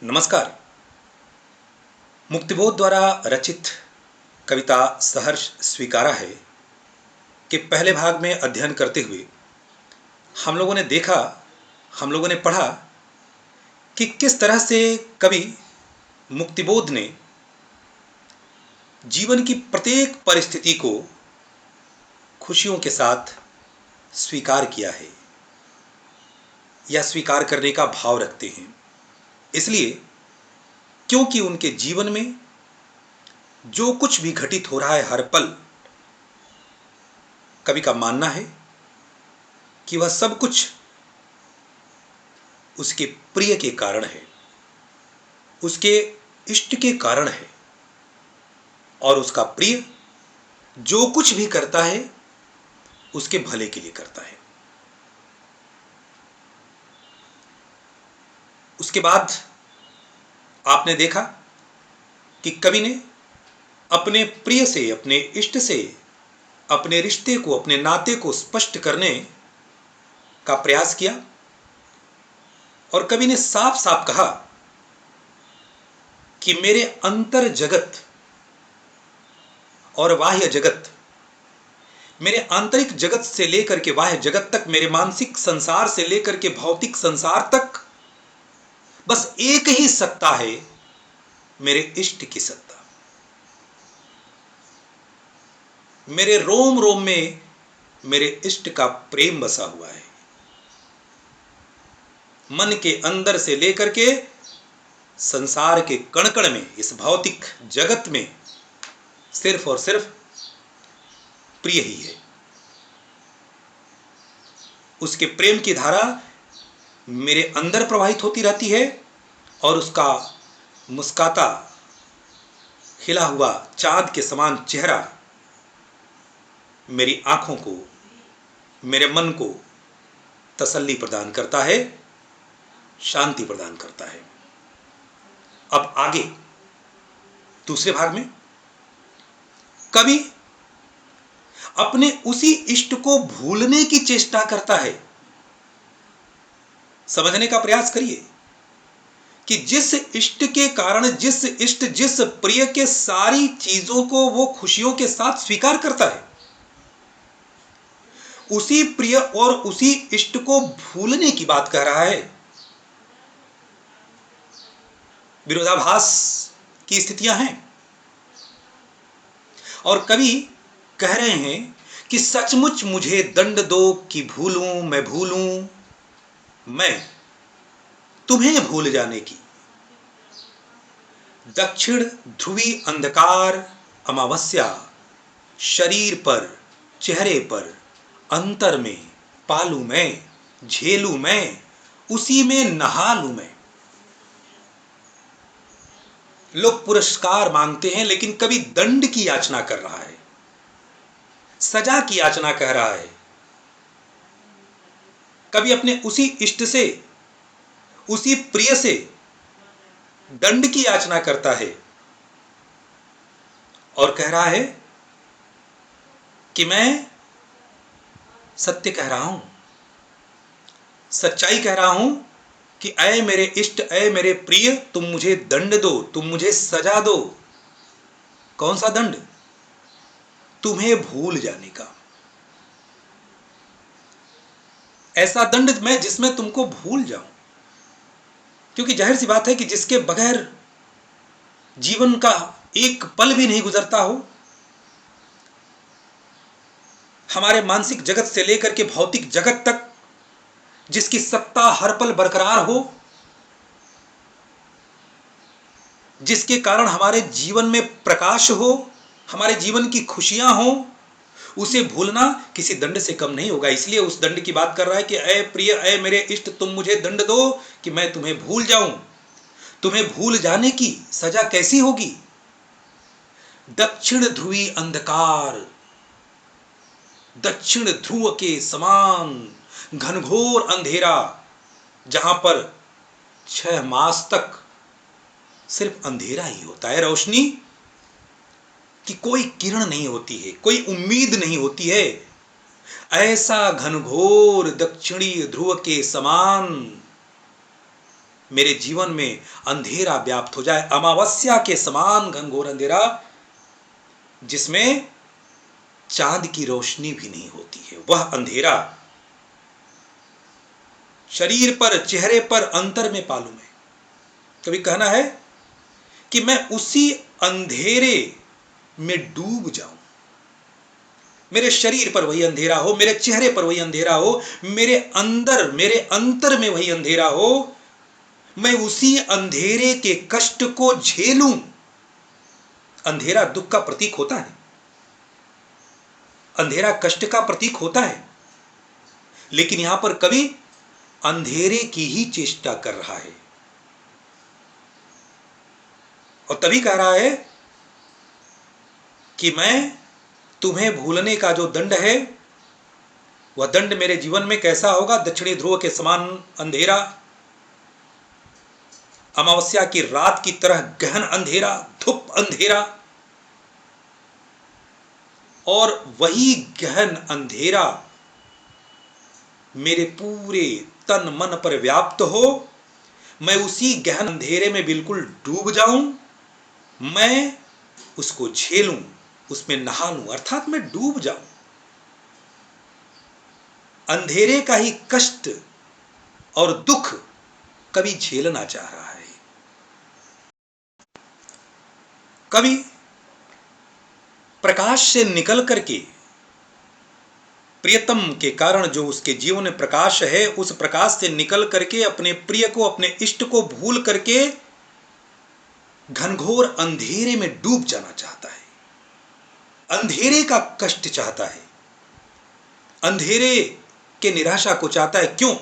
नमस्कार। मुक्तिबोध द्वारा रचित कविता सहर्ष स्वीकारा है कि पहले भाग में अध्ययन करते हुए हम लोगों ने देखा, हम लोगों ने पढ़ा कि किस तरह से कवि मुक्तिबोध ने जीवन की प्रत्येक परिस्थिति को खुशियों के साथ स्वीकार किया है या स्वीकार करने का भाव रखते हैं। इसलिए क्योंकि उनके जीवन में जो कुछ भी घटित हो रहा है हर पल, कवि का मानना है कि वह सब कुछ उसके प्रिय के कारण है, उसके इष्ट के कारण है, और उसका प्रिय जो कुछ भी करता है उसके भले के लिए करता है। उसके बाद आपने देखा कि कवि ने अपने प्रिय से, अपने इष्ट से, अपने रिश्ते को, अपने नाते को स्पष्ट करने का प्रयास किया, और कवि ने साफ साफ कहा कि मेरे अंतर जगत और बाह्य जगत, मेरे आंतरिक जगत से लेकर के बाह्य जगत तक, मेरे मानसिक संसार से लेकर के भौतिक संसार तक बस एक ही सत्ता है, मेरे इष्ट की सत्ता। मेरे रोम रोम में मेरे इष्ट का प्रेम बसा हुआ है। मन के अंदर से लेकर के संसार के कण कण में, इस भौतिक जगत में सिर्फ और सिर्फ प्रिय ही है। उसके प्रेम की धारा मेरे अंदर प्रवाहित होती रहती है, और उसका मुस्काता खिला हुआ चांद के समान चेहरा मेरी आंखों को, मेरे मन को तसल्ली प्रदान करता है, शांति प्रदान करता है। अब आगे दूसरे भाग में कवि अपने उसी इष्ट को भूलने की चेष्टा करता है। समझने का प्रयास करिए कि जिस इष्ट के कारण, जिस इष्ट, जिस प्रिय के सारी चीजों को वो खुशियों के साथ स्वीकार करता है, उसी प्रिय और उसी इष्ट को भूलने की बात कह रहा है। विरोधाभास की स्थितियां हैं, और कवि कह रहे हैं कि सचमुच मुझे दंड दो कि भूलूं, मैं भूलूं, मैं तुम्हें भूल जाने की। दक्षिण ध्रुवी अंधकार अमावस्या शरीर पर, चेहरे पर, अंतर में पालू मैं, झेलू मैं, उसी में नहा लूं मैं। लोग पुरस्कार मांगते हैं, लेकिन कवि दंड की याचना कर रहा है, सजा की याचना कह रहा है। कवि अपने उसी इष्ट से, उसी प्रिय से दंड की याचना करता है, और कह रहा है कि मैं सत्य कह रहा हूं, सच्चाई कह रहा हूं कि ऐ मेरे इष्ट, ऐ मेरे प्रिय, तुम मुझे दंड दो, तुम मुझे सजा दो। कौन सा दंड? तुम्हें भूल जाने का। ऐसा दंड मैं जिसमें तुमको भूल जाऊं। क्योंकि जाहिर सी बात है कि जिसके बगैर जीवन का एक पल भी नहीं गुजरता हो, हमारे मानसिक जगत से लेकर के भौतिक जगत तक जिसकी सत्ता हर पल बरकरार हो, जिसके कारण हमारे जीवन में प्रकाश हो, हमारे जीवन की खुशियां हो, उसे भूलना किसी दंड से कम नहीं होगा। इसलिए उस दंड की बात कर रहा है कि ऐ प्रिय, ऐ मेरे इष्ट, तुम मुझे दंड दो कि मैं तुम्हें भूल जाऊं। तुम्हें भूल जाने की सजा कैसी होगी? दक्षिण ध्रुवी अंधकार, दक्षिण ध्रुव के समान घनघोर अंधेरा, जहां पर 6 मास तक सिर्फ अंधेरा ही होता है, रोशनी की कोई किरण नहीं होती है, कोई उम्मीद नहीं होती है। ऐसा घनघोर दक्षिणी ध्रुव के समान मेरे जीवन में अंधेरा व्याप्त हो जाए, अमावस्या के समान घनघोर अंधेरा जिसमें चांद की रोशनी भी नहीं होती है, वह अंधेरा शरीर पर, चेहरे पर, अंतर में पालूं मैं। कभी कहना है कि मैं उसी अंधेरे में डूब जाऊं, मेरे शरीर पर वही अंधेरा हो, मेरे चेहरे पर वही अंधेरा हो, मेरे अंदर, मेरे अंतर में वही अंधेरा हो, मैं उसी अंधेरे के कष्ट को झेलूं। अंधेरा दुख का प्रतीक होता है, अंधेरा कष्ट का प्रतीक होता है, लेकिन यहां पर कवि अंधेरे की ही चेष्टा कर रहा है और तभी कह रहा है कि मैं तुम्हें भूलने का जो दंड है, वह दंड मेरे जीवन में कैसा होगा? दक्षिणी ध्रुव के समान अंधेरा, अमावस्या की रात की तरह गहन अंधेरा, धूप अंधेरा, और वही गहन अंधेरा मेरे पूरे तन मन पर व्याप्त हो, मैं उसी गहन अंधेरे में बिल्कुल डूब जाऊं, मैं उसको झेलूं, उसमें नहा लूं, अर्थात मैं डूब जाऊं। अंधेरे का ही कष्ट और दुख कवि झेलना चाह रहा है। कवि प्रकाश से निकल करके, प्रियतम के कारण जो उसके जीवन में प्रकाश है, उस प्रकाश से निकल करके अपने प्रिय को, अपने इष्ट को भूल करके घनघोर अंधेरे में डूब जाना चाहता है, अंधेरे का कष्ट चाहता है, अंधेरे के निराशा को चाहता है। क्यों?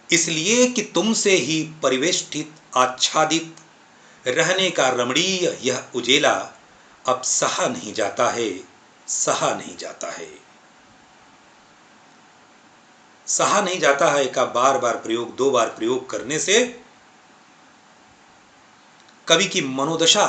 इसलिए कि तुमसे ही परिवेष्टित, आच्छादित रहने का रमणीय यह उजेला अब सहा नहीं जाता है, सहा नहीं जाता है। सहा नहीं जाता है का बार बार प्रयोग, 2 बार प्रयोग करने से कवि की मनोदशा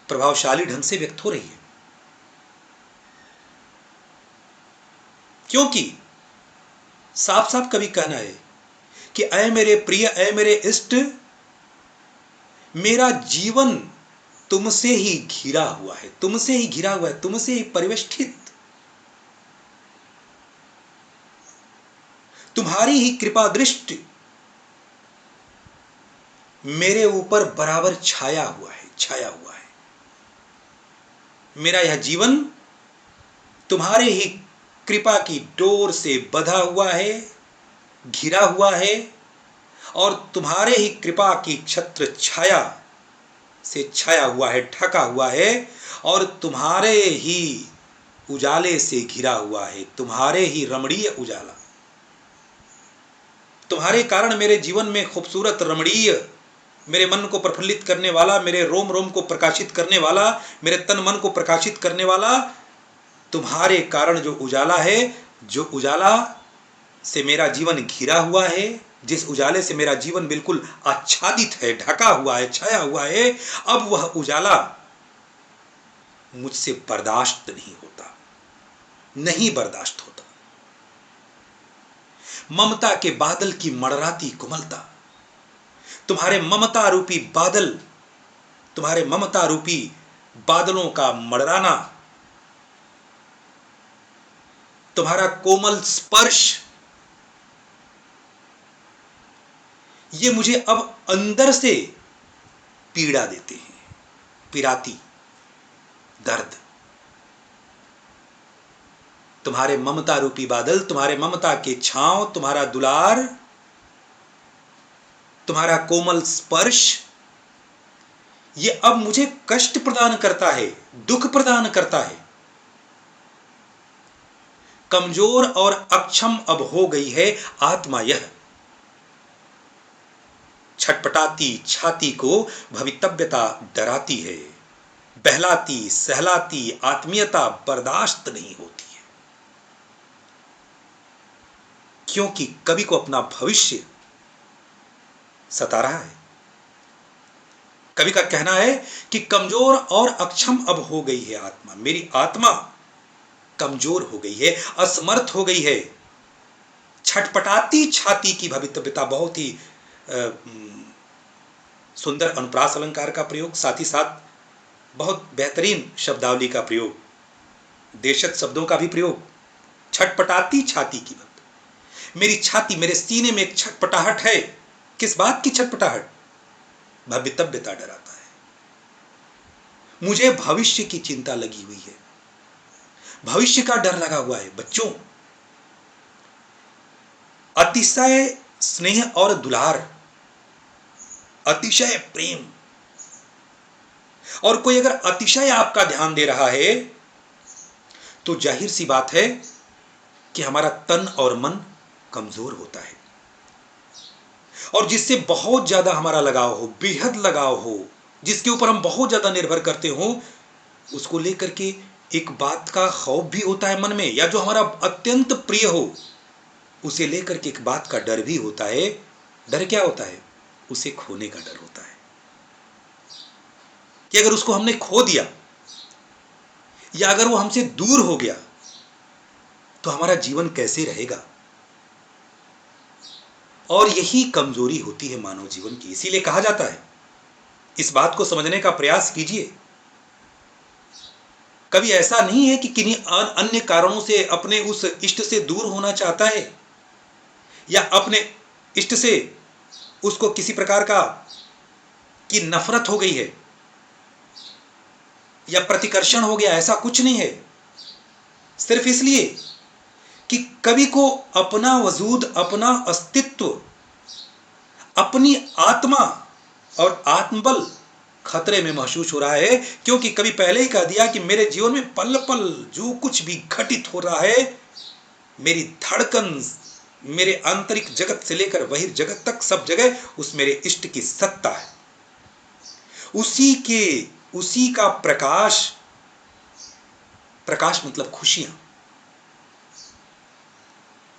प्रभावशाली ढंग से व्यक्त हो रही है। क्योंकि साफ साफ कवि कहना है कि ऐ मेरे प्रिय, ऐ मेरे इष्ट, मेरा जीवन तुमसे ही घिरा हुआ है, तुमसे ही घिरा हुआ है, तुमसे ही परिवेष्टित, तुम्हारी ही कृपा दृष्टि मेरे ऊपर बराबर छाया हुआ है, छाया हुआ है। मेरा यह जीवन तुम्हारे ही कृपा की डोर से बंधा हुआ है, घिरा हुआ है, और तुम्हारे ही कृपा की छत्र छाया से छाया हुआ है, ढका हुआ है, और तुम्हारे ही उजाले से घिरा हुआ है, तुम्हारे ही रमणीय उजाला। तुम्हारे कारण मेरे जीवन में खूबसूरत, रमणीय, मेरे मन को प्रफुल्लित करने वाला, मेरे रोम रोम को प्रकाशित करने वाला, मेरे तन मन को प्रकाशित करने वाला तुम्हारे कारण जो उजाला है, जो उजाला से मेरा जीवन घिरा हुआ है, जिस उजाले से मेरा जीवन बिल्कुल आच्छादित है, ढका हुआ है, छाया हुआ है, अब वह उजाला मुझसे बर्दाश्त नहीं होता, नहीं बर्दाश्त होता। ममता के बादल की मड़राती कोमलता, तुम्हारे ममता रूपी बादल, तुम्हारे ममता रूपी बादलों का मड़राना, तुम्हारा कोमल स्पर्श, ये मुझे अब अंदर से पीड़ा देते हैं, पिराती, दर्द। तुम्हारे ममता रूपी बादल, तुम्हारे ममता के छांव, तुम्हारा दुलार, तुम्हारा कोमल स्पर्श, ये अब मुझे कष्ट प्रदान करता है, दुख प्रदान करता है। कमजोर और अक्षम अब हो गई है आत्मा, यह छटपटाती छाती को भवितव्यता डराती है, बहलाती सहलाती आत्मीयता बर्दाश्त नहीं होती है, क्योंकि कवि को अपना भविष्य सता रहा है। कवि का कहना है कि कमजोर और अक्षम अब हो गई है आत्मा, मेरी आत्मा कमजोर हो गई है, असमर्थ हो गई है, छटपटाती छाती की भवितव्यता, बहुत ही सुंदर अनुप्रास अलंकार का प्रयोग, साथ ही साथ बहुत बेहतरीन शब्दावली का प्रयोग, देशज शब्दों का भी प्रयोग। छटपटाती छाती की भवितव्यता, मेरी छाती, मेरे सीने में एक छटपटाहट है। किस बात की छटपटाहट? भवितव्यता डराता है, मुझे भविष्य की चिंता लगी हुई है, भविष्य का डर लगा हुआ है। बच्चों, अतिशय स्नेह और दुलार, अतिशय प्रेम, और कोई अगर अतिशय आपका ध्यान दे रहा है तो जाहिर सी बात है कि हमारा तन और मन कमजोर होता है। और जिससे बहुत ज्यादा हमारा लगाव हो, बेहद लगाव हो, जिसके ऊपर हम बहुत ज्यादा निर्भर करते हो, उसको लेकर के एक बात का खौफ भी होता है मन में, या जो हमारा अत्यंत प्रिय हो उसे लेकर के एक बात का डर भी होता है। डर क्या होता है? उसे खोने का डर होता है कि अगर उसको हमने खो दिया या अगर वो हमसे दूर हो गया तो हमारा जीवन कैसे रहेगा। और यही कमजोरी होती है मानव जीवन की। इसीलिए कहा जाता है, इस बात को समझने का प्रयास कीजिए। कभी ऐसा नहीं है कि किन्हीं अन्य कारणों से अपने उस इष्ट से दूर होना चाहता है, या अपने इष्ट से उसको किसी प्रकार का की नफरत हो गई है या प्रतिकर्षण हो गया, ऐसा कुछ नहीं है। सिर्फ इसलिए कि कभी को अपना वजूद, अपना अस्तित्व, अपनी आत्मा और आत्मबल खतरे में महसूस हो रहा है, क्योंकि कभी पहले ही कह दिया कि मेरे जीवन में पल पल जो कुछ भी घटित हो रहा है, मेरी धड़कन, मेरे आंतरिक जगत से लेकर बहिर् जगत तक, सब जगह उस मेरे इष्ट की सत्ता है। उसी का प्रकाश, प्रकाश मतलब खुशियां,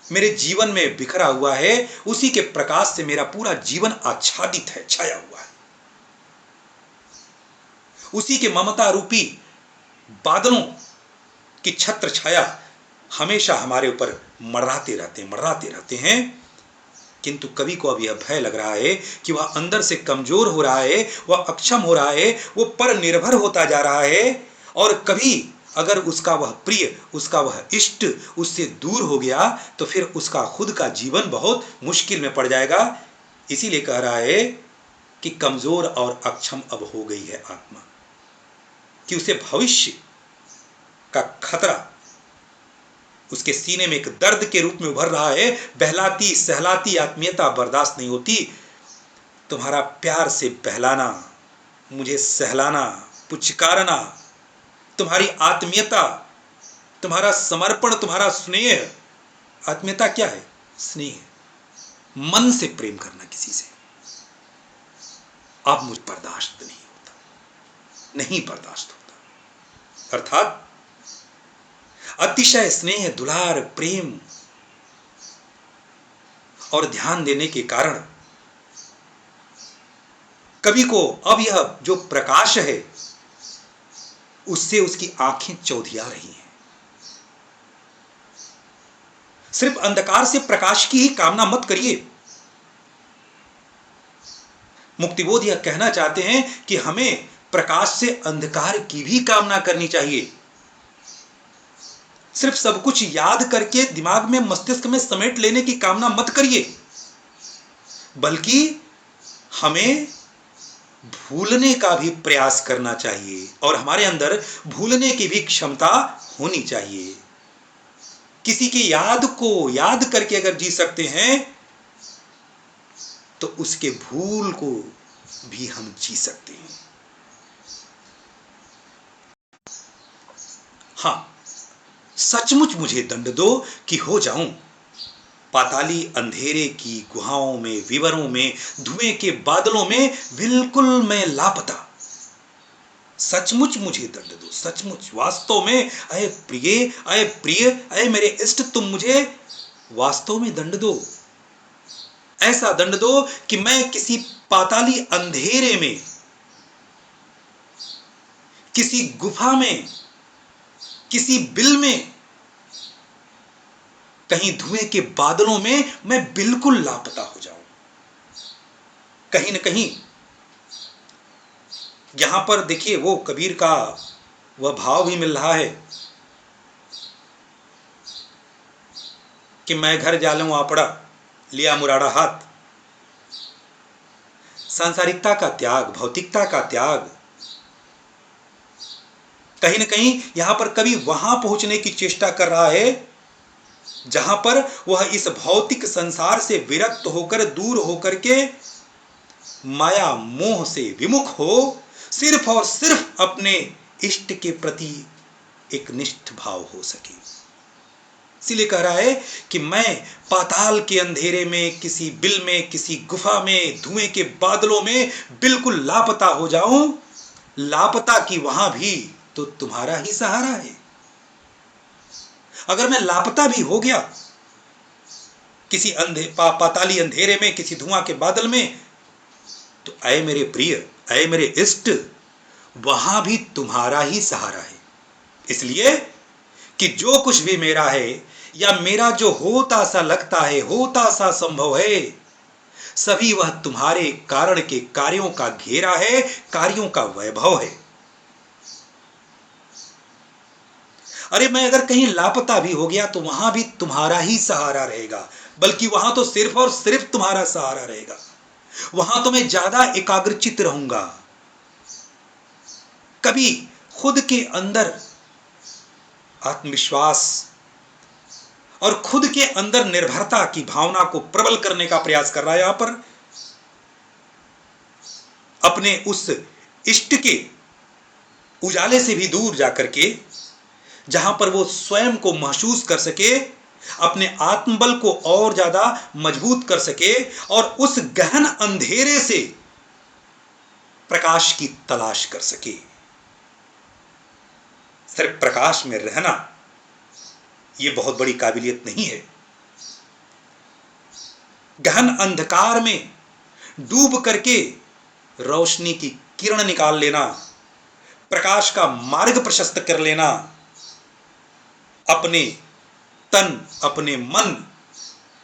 मेरे जीवन में बिखरा हुआ है। उसी के प्रकाश से मेरा पूरा जीवन आच्छादित है, छाया हुआ है। उसी के ममता रूपी बादलों की छत्र छाया हमेशा हमारे ऊपर मंडराते रहते हैं। किंतु कवि को अब यह भय लग रहा है कि वह अंदर से कमजोर हो रहा है, वह अक्षम हो रहा है, वो पर निर्भर होता जा रहा है। और कभी अगर उसका वह प्रिय, उसका वह इष्ट उससे दूर हो गया तो फिर उसका खुद का जीवन बहुत मुश्किल में पड़ जाएगा। इसीलिए कह रहा है कि कमजोर और अक्षम अब हो गई है आत्मा, कि उसे भविष्य का खतरा उसके सीने में एक दर्द के रूप में उभर रहा है। बहलाती सहलाती आत्मीयता बर्दाश्त नहीं होती। तुम्हारा प्यार से बहलाना, मुझे सहलाना, पुचकारना, तुम्हारी आत्मीयता, तुम्हारा समर्पण, तुम्हारा स्नेह। आत्मीयता क्या है? स्नेह, मन से प्रेम करना किसी से। अब मुझ बर्दाश्त नहीं होता, नहीं बर्दाश्त होता। अर्थात अतिशय स्नेह, दुलार, प्रेम और ध्यान देने के कारण कवि को अब यह जो प्रकाश है उससे उसकी आंखें चौधिया रही हैं। सिर्फ अंधकार से प्रकाश की ही कामना मत करिए। मुक्तिबोध यह कहना चाहते हैं कि हमें प्रकाश से अंधकार की भी कामना करनी चाहिए। सिर्फ सब कुछ याद करके दिमाग में, मस्तिष्क में समेट लेने की कामना मत करिए, बल्कि हमें भूलने का भी प्रयास करना चाहिए और हमारे अंदर भूलने की भी क्षमता होनी चाहिए। किसी की याद को याद करके अगर जी सकते हैं तो उसके भूल को भी हम जी सकते हैं। हां, सचमुच मुझे दंड दो कि हो जाऊं पाताली अंधेरे की गुहाओं में, विवरों में, धुएं के बादलों में बिल्कुल मैं लापता। सचमुच मुझे दंड दो, सचमुच, वास्तव में। अय प्रिय, अय प्रिय, अय मेरे इष्ट, तुम मुझे वास्तव में दंड दो। ऐसा दंड दो कि मैं किसी पाताली अंधेरे में, किसी गुफा में, किसी बिल में कहीं धुएं के बादलों में मैं बिल्कुल लापता हो जाऊं। कहीं न कहीं यहां पर देखिए वो कबीर का वह भाव भी मिल रहा है कि मैं घर जालूं आपड़ा लिया मुराड़ा हाथ। सांसारिकता का त्याग, भौतिकता का त्याग। कहीं न कहीं यहां पर कवि वहां पहुंचने की चेष्टा कर रहा है जहां पर वह इस भौतिक संसार से विरक्त होकर, दूर होकर के माया मोह से विमुख हो, सिर्फ और सिर्फ अपने इष्ट के प्रति एक निष्ठ भाव हो सके। इसीलिए कह रहा है कि मैं पाताल के अंधेरे में, किसी बिल में, किसी गुफा में, धुएं के बादलों में बिल्कुल लापता हो जाऊं। लापता की वहां भी तो तुम्हारा ही सहारा है। अगर मैं लापता भी हो गया किसी पाताली अंधेरे में, किसी धुआं के बादल में, तो ऐ मेरे प्रिय, ऐ मेरे इष्ट, वहां भी तुम्हारा ही सहारा है। इसलिए कि जो कुछ भी मेरा है या मेरा जो होता सा लगता है, होता सा संभव है, सभी वह तुम्हारे कारण के कार्यों का घेरा है, कार्यों का वैभव है। अरे मैं अगर कहीं लापता भी हो गया तो वहां भी तुम्हारा ही सहारा रहेगा, बल्कि वहां तो सिर्फ और सिर्फ तुम्हारा सहारा रहेगा। वहां तो मैं ज्यादा एकाग्रचित रहूंगा। कभी खुद के अंदर आत्मविश्वास और खुद के अंदर निर्भरता की भावना को प्रबल करने का प्रयास कर रहा है। यहां पर अपने उस इष्ट के उजाले से भी दूर जाकर के, जहां पर वो स्वयं को महसूस कर सके, अपने आत्मबल को और ज्यादा मजबूत कर सके और उस गहन अंधेरे से प्रकाश की तलाश कर सके। सिर्फ प्रकाश में रहना यह बहुत बड़ी काबिलियत नहीं है। गहन अंधकार में डूब करके रोशनी की किरण निकाल लेना, प्रकाश का मार्ग प्रशस्त कर लेना, अपने तन, अपने मन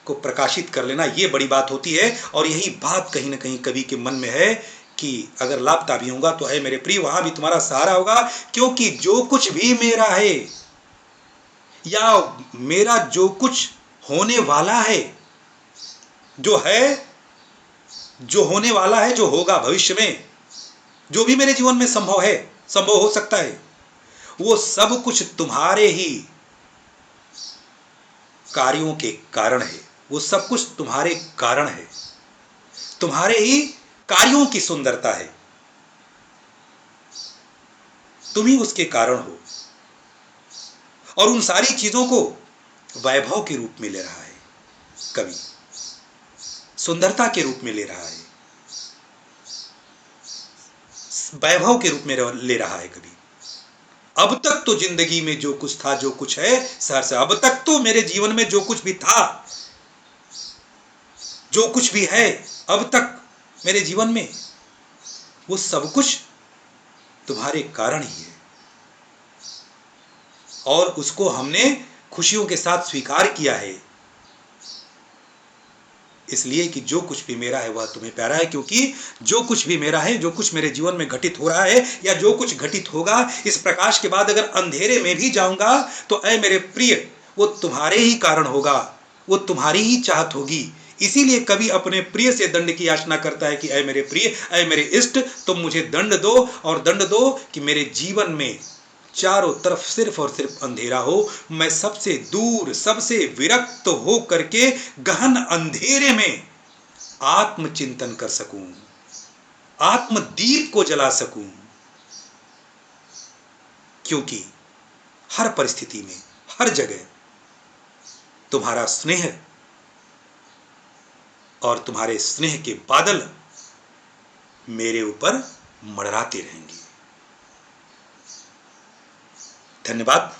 को प्रकाशित कर लेना, यह बड़ी बात होती है। और यही बात कहीं ना कहीं कवि के मन में है कि अगर लापता भी होगा तो है मेरे प्रिय, वहां भी तुम्हारा सहारा होगा। क्योंकि जो कुछ भी मेरा है या मेरा जो कुछ होने वाला है, जो है, जो होने वाला है, जो होगा भविष्य में, जो भी मेरे जीवन में संभव है, संभव हो सकता है, वो सब कुछ तुम्हारे ही कार्यों के कारण है। वो सब कुछ तुम्हारे कारण है, तुम्हारे ही कार्यों की सुंदरता है, तुम ही उसके कारण हो। और उन सारी चीजों को वैभव के रूप में ले रहा है कवि, सुंदरता के रूप में ले रहा है, वैभव के रूप में ले रहा है कवि। अब तक तो जिंदगी में जो कुछ था, जो कुछ है, सहर्ष अब तक तो मेरे जीवन में जो कुछ भी था, जो कुछ भी है अब तक मेरे जीवन में, वो सब कुछ तुम्हारे कारण ही है। और उसको हमने खुशियों के साथ स्वीकार किया है, इसलिए कि जो कुछ भी मेरा है वह तुम्हें प्यारा है। क्योंकि जो कुछ भी मेरा है, जो कुछ मेरे जीवन में घटित हो रहा है या जो कुछ घटित होगा, इस प्रकाश के बाद अगर अंधेरे में भी जाऊंगा तो ऐ मेरे प्रिय, वो तुम्हारे ही कारण होगा, वो तुम्हारी ही चाहत होगी। इसीलिए कवि अपने प्रिय से दंड की याचना करता है कि ऐ मेरे प्रिय, ऐ मेरे इष्ट, तुम मुझे दंड दो, और दंड दो कि मेरे जीवन में चारों तरफ सिर्फ और सिर्फ अंधेरा हो, मैं सबसे दूर, सबसे विरक्त हो करके गहन अंधेरे में आत्मचिंतन कर सकूं, आत्मदीप को जला सकूं। क्योंकि हर परिस्थिति में, हर जगह तुम्हारा स्नेह और तुम्हारे स्नेह के बादल मेरे ऊपर मंडराते रहेंगे। धन्यवाद।